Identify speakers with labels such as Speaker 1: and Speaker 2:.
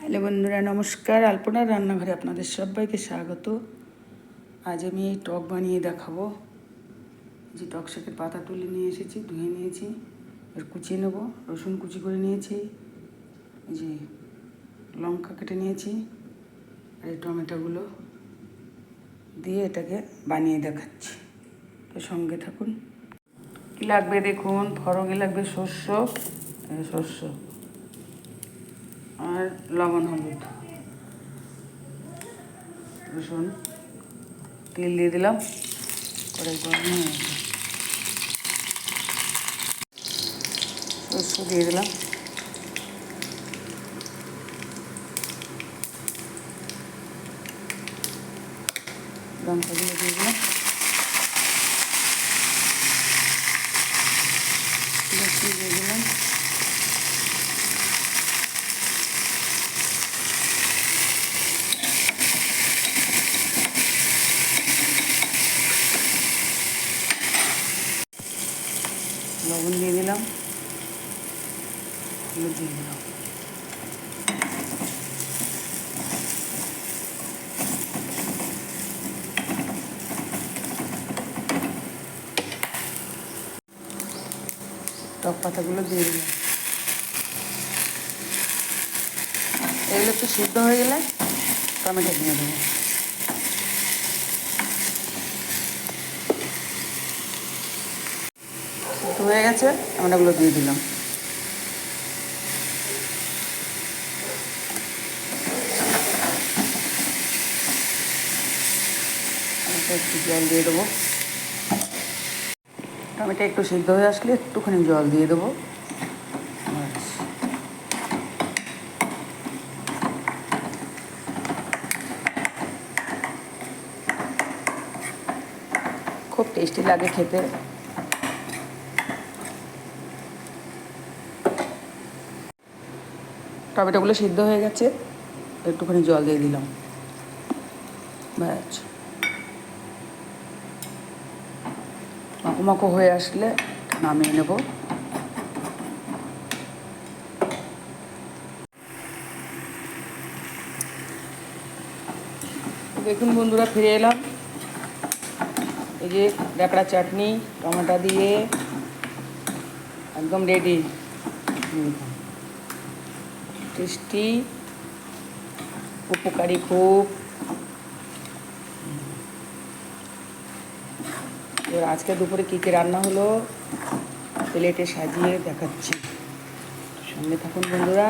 Speaker 1: Hello বন্ধুরা, নমস্কার। আলপনার রান্নাঘরে আপনাদের সবাইকে স্বাগত। আজ আমি এই টক বানিয়ে দেখাবো। যে টক শাকের পাতা তুলে নিয়ে এসেছি, ধুয়ে নিয়েছি, এর কুচিয়ে নেবো। রসুন কুচি করে নিয়েছি, এই যে লঙ্কা কেটে নিয়েছি, আর এই টমেটোগুলো দিয়ে এটাকে বানিয়ে দেখাচ্ছি। তো সঙ্গে থাকুন। কী লাগবে দেখুন, ফড়ঙে লাগবে শস্য, আর লবণ, হলুদ, রসুন, তেল দিয়ে দিলাম, কড়াই গরম হয়ে গেছে, সরষে দিয়ে দিলাম, লঙ্কাগুলো দিয়ে দিলাম, লঙ্কা দিয়ে দিলাম, লবণ দিয়ে দিলাম, হলুদ দিয়ে দিলাম, টক পাতাগুলো দিয়ে দিলাম। এগুলো একটু সিদ্ধ হয়ে গেলে টমেটো দিয়ে দেবো। সিদ্ধ হয়ে গেছে, টমেটোগুলো দিয়ে দিলাম। একটু জল দিয়ে দেবো। টমেটো একটু সিদ্ধ হয়ে আসলে একটুখানি জল দিয়ে দেবো। খুব টেস্টি লাগে খেতে। টমেটোগুলো সিদ্ধ হয়ে গেছে, একটুখানি জল দিয়ে দিলাম, ব্যাস। মাখো মাখো হয়ে আসলে নামিয়ে নেব। দেখুন বন্ধুরা, ফিরে এলাম। এই যে ঢাকড়া চাটনি টমেটো দিয়ে একদম রেডি, টেস্টি, উপকারী খুব। এবার আজকে দুপুরে কী কী রান্না হলো প্লেটে সাজিয়ে দেখাচ্ছি, সঙ্গে থাকুন বন্ধুরা।